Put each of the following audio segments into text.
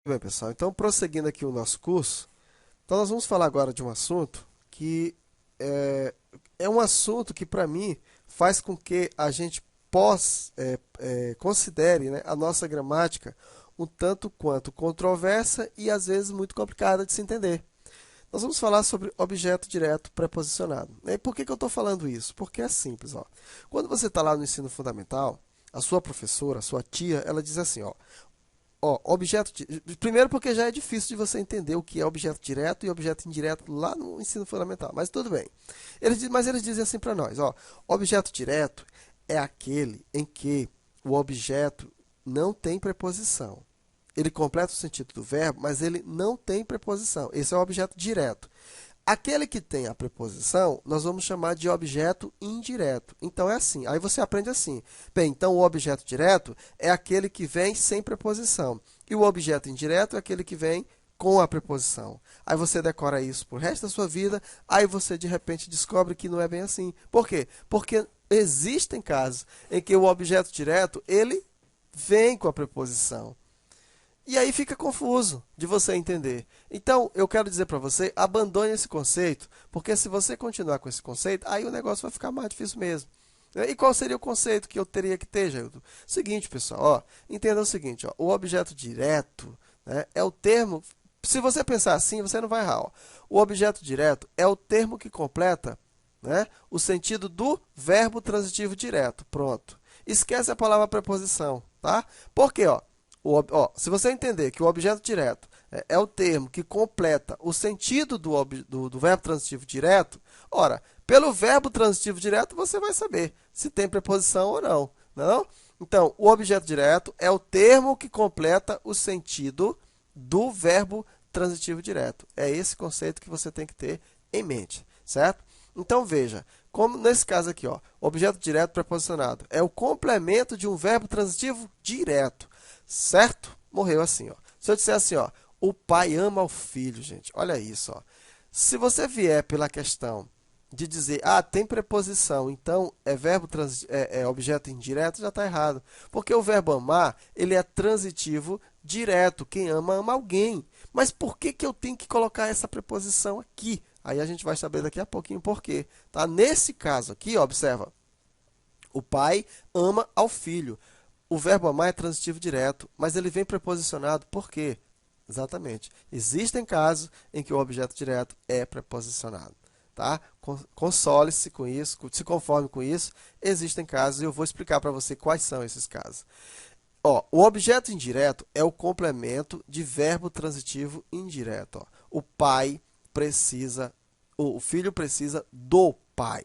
Bem, pessoal, então prosseguindo aqui o nosso curso, então nós vamos falar agora de um assunto que é, é um assunto que, para mim, faz com que a gente considere, né, a nossa gramática um tanto quanto controversa e, às vezes, muito complicada de se entender. Nós vamos falar sobre objeto direto preposicionado. E por que eu estou falando isso? Porque é simples. Ó. Quando você está lá no ensino fundamental, a sua professora, a sua tia, ela diz assim, ó, primeiro porque já é difícil de você entender o que é objeto direto e objeto indireto lá no ensino fundamental, mas tudo bem. Mas eles dizem assim para nós, ó, objeto direto é aquele em que o objeto não tem preposição. Ele completa o sentido do verbo, mas ele não tem preposição. Esse é o objeto direto. Aquele que tem a preposição, nós vamos chamar de objeto indireto. Então, é assim. Aí você aprende assim. Bem, então o objeto direto é aquele que vem sem preposição. E o objeto indireto é aquele que vem com a preposição. Aí você decora isso pro resto da sua vida, aí você de repente descobre que não é bem assim. Por quê? Porque existem casos em que o objeto direto, ele vem com a preposição. E aí fica confuso de você entender. Então, eu quero dizer para você, abandone esse conceito, porque se você continuar com esse conceito, aí o negócio vai ficar mais difícil mesmo. E qual seria o conceito que eu teria que ter, Jailton? Seguinte, pessoal, ó, entenda o seguinte, ó, o objeto direto, né, é o termo. Se você pensar assim, você não vai errar. Ó. O objeto direto é o termo que completa, né, o sentido do verbo transitivo direto. Pronto. Esquece a palavra preposição, tá? Por quê? Ó, se você entender que o objeto direto é o termo que completa o sentido do verbo transitivo direto, ora, pelo verbo transitivo direto você vai saber se tem preposição ou não, não? Então, o objeto direto é o termo que completa o sentido do verbo transitivo direto. É esse conceito que você tem que ter em mente, certo? Então, veja, como nesse caso aqui, ó, objeto direto preposicionado é o complemento de um verbo transitivo direto. Certo? Morreu assim, ó. Se eu disser assim, ó, o pai ama o filho, gente, olha isso, ó. Se você vier pela questão de dizer, ah, tem preposição, então é objeto indireto, já está errado. Porque o verbo amar, ele é transitivo direto. Quem ama, ama alguém. Mas por que eu tenho que colocar essa preposição aqui? Aí a gente vai saber daqui a pouquinho por quê. Tá? Nesse caso aqui, ó, observa, o pai ama ao filho. O verbo amar é transitivo direto, mas ele vem preposicionado por quê? Exatamente. Existem casos em que o objeto direto é preposicionado. Tá? Console-se com isso, se conforme com isso. Existem casos e eu vou explicar para você quais são esses casos. Ó, o objeto indireto é o complemento de verbo transitivo indireto. Ó. O pai precisa, o filho precisa do pai.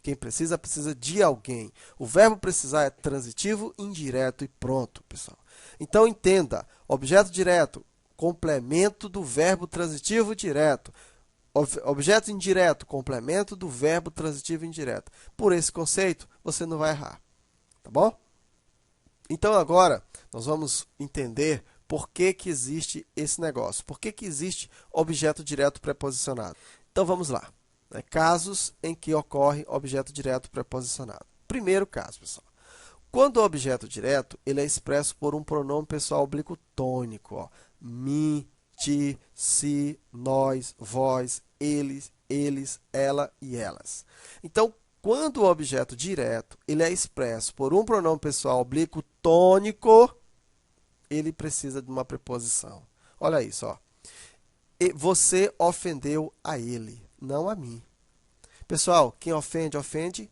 Quem precisa, precisa de alguém. O verbo precisar é transitivo, indireto e pronto, pessoal. Então, entenda, objeto direto, complemento do verbo transitivo direto. Objeto indireto, complemento do verbo transitivo indireto. Por esse conceito, você não vai errar, tá bom? Então, agora, nós vamos entender por que existe esse negócio. Por que existe objeto direto preposicionado. Então, vamos lá. Casos em que ocorre objeto direto preposicionado. Primeiro caso, pessoal. Quando o objeto direto ele é expresso por um pronome pessoal oblíquo tônico. Ó. Mim, ti, si, nós, vós, eles, ela e elas. Então, quando o objeto direto ele é expresso por um pronome pessoal oblíquo tônico, ele precisa de uma preposição. Olha isso, ó. Você ofendeu a ele, não a mim. Pessoal, quem ofende, ofende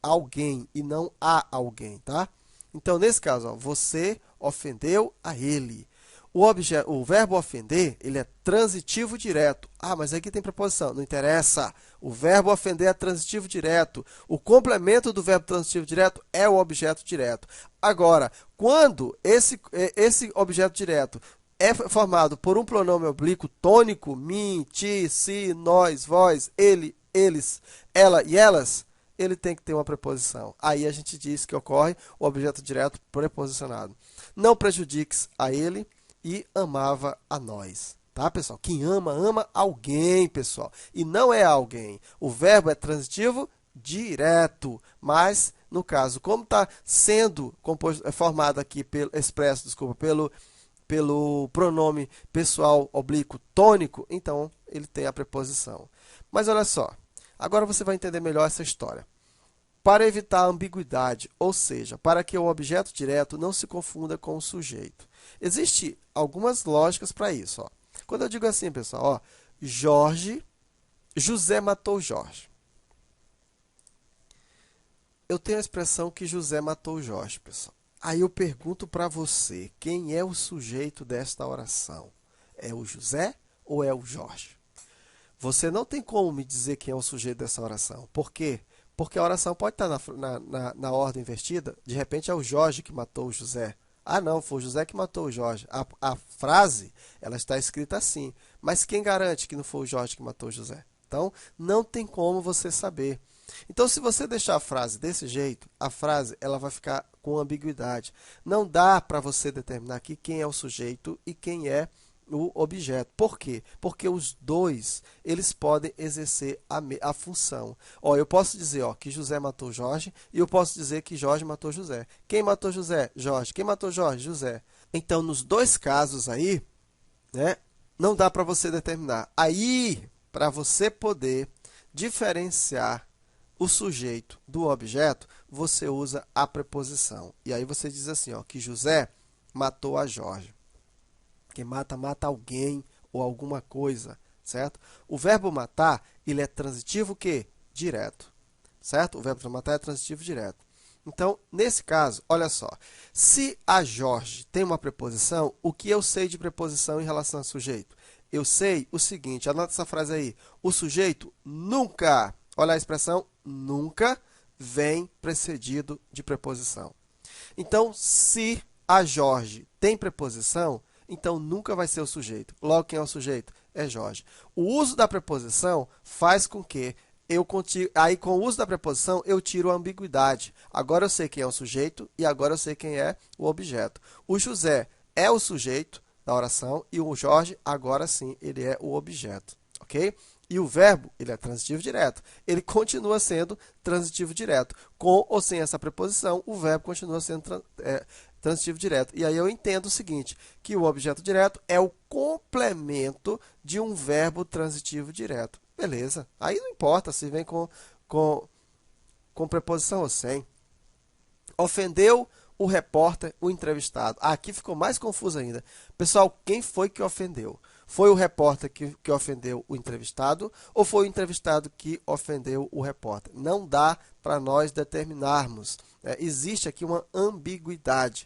alguém e não a alguém, tá? Então, nesse caso, ó, você ofendeu a ele. O verbo ofender, ele é transitivo direto. Ah, mas aqui tem preposição. Não interessa. O verbo ofender é transitivo direto. O complemento do verbo transitivo direto é o objeto direto. Agora, quando esse objeto direto é formado por um pronome oblíquo tônico, mim, ti, si, nós, vós, ele, eles, ela e elas, ele tem que ter uma preposição. Aí a gente diz que ocorre o objeto direto preposicionado. Não prejudiques a ele e amava a nós. Tá, pessoal? Quem ama, ama alguém, pessoal. E não é alguém. O verbo é transitivo direto, mas no caso, como está sendo formado aqui expresso, desculpa, pelo pronome pessoal oblíquo tônico, então ele tem a preposição. Mas olha só, agora você vai entender melhor essa história. Para evitar a ambiguidade, ou seja, para que o objeto direto não se confunda com o sujeito. Existem algumas lógicas para isso. Ó. Quando eu digo assim, pessoal, ó, José matou Jorge. Eu tenho a expressão que José matou Jorge, pessoal. Aí eu pergunto para você, quem é o sujeito desta oração? É o José ou é o Jorge? Você não tem como me dizer quem é o sujeito dessa oração. Por quê? Porque a oração pode estar na ordem invertida. De repente é o Jorge que matou o José. Ah, não, foi o José que matou o Jorge. A frase ela está escrita assim. Mas quem garante que não foi o Jorge que matou o José? Então, não tem como você saber. Então, se você deixar a frase desse jeito, a frase ela vai ficar com ambiguidade. Não dá para você determinar aqui quem é o sujeito e quem é o objeto. Por quê? Porque os dois eles podem exercer a função. Ó, eu posso dizer que José matou Jorge e eu posso dizer que Jorge matou José. Quem matou José? Jorge. Quem matou Jorge? José. Então, nos dois casos aí, né, não dá para você determinar. Aí, para você poder diferenciar o sujeito do objeto, você usa a preposição. E aí você diz assim, que José matou a Jorge. Quem mata, mata alguém ou alguma coisa, certo? O verbo matar, ele é transitivo o quê? Direto, certo? O verbo matar é transitivo direto. Então, nesse caso, olha só. Se a Jorge tem uma preposição, o que eu sei de preposição em relação ao sujeito? Eu sei o seguinte, anota essa frase aí. O sujeito nunca, olha a expressão, nunca vem precedido de preposição. Então, se a Jorge tem preposição, então nunca vai ser o sujeito. Logo, quem é o sujeito? É Jorge. O uso da preposição faz com que aí com o uso da preposição eu tiro a ambiguidade. Agora eu sei quem é o sujeito e agora eu sei quem é o objeto. O José é o sujeito da oração e o Jorge, agora sim, ele é o objeto. Ok? E o verbo, ele é transitivo direto. Ele continua sendo transitivo direto. Com ou sem essa preposição, o verbo continua sendo transitivo direto. E aí eu entendo o seguinte, que o objeto direto é o complemento de um verbo transitivo direto. Beleza. Aí não importa se vem com preposição ou sem. Ofendeu o repórter, o entrevistado. Aqui ficou mais confuso ainda. Pessoal, quem foi que ofendeu? Foi o repórter que ofendeu o entrevistado ou foi o entrevistado que ofendeu o repórter? Não dá para nós determinarmos. Existe aqui uma ambiguidade.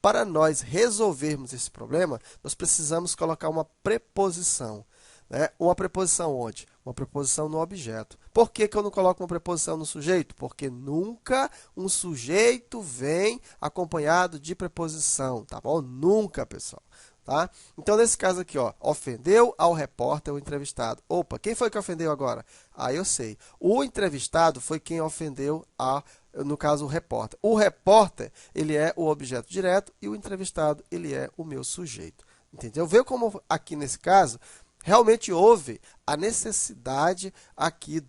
Para nós resolvermos esse problema, nós precisamos colocar uma preposição. Uma preposição onde? Uma preposição no objeto. Por que eu não coloco uma preposição no sujeito? Porque nunca um sujeito vem acompanhado de preposição, tá bom? Nunca, pessoal. Tá? Então, nesse caso aqui, ofendeu ao repórter o entrevistado. Opa, quem foi que ofendeu agora? Eu sei. O entrevistado foi quem ofendeu, no caso, o repórter. O repórter, ele é o objeto direto e o entrevistado, ele é o meu sujeito. Entendeu? Vê como aqui nesse caso, realmente houve a necessidade aqui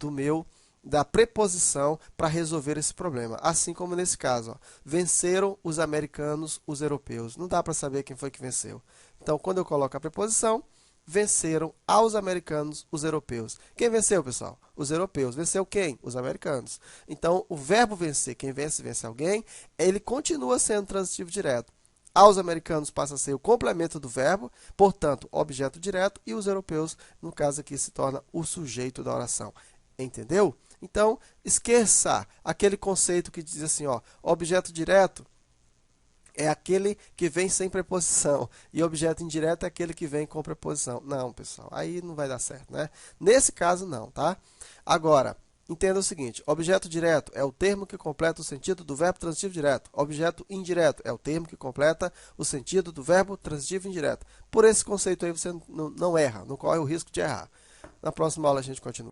da preposição para resolver esse problema. Assim como nesse caso, venceram os americanos, os europeus. Não dá para saber quem foi que venceu. Então, quando eu coloco a preposição, venceram aos americanos, os europeus. Quem venceu, pessoal? Os europeus. Venceu quem? Os americanos. Então, o verbo vencer, quem vence, vence alguém, ele continua sendo transitivo direto. Aos americanos passa a ser o complemento do verbo, portanto, objeto direto, e os europeus, no caso aqui, se torna o sujeito da oração. Entendeu? Então, esqueça aquele conceito que diz assim, objeto direto é aquele que vem sem preposição e objeto indireto é aquele que vem com preposição. Não, pessoal, aí não vai dar certo, né? Nesse caso, não, tá? Agora, entenda o seguinte, objeto direto é o termo que completa o sentido do verbo transitivo direto. Objeto indireto é o termo que completa o sentido do verbo transitivo indireto. Por esse conceito aí, você não erra, não corre o risco de errar. Na próxima aula a gente continua.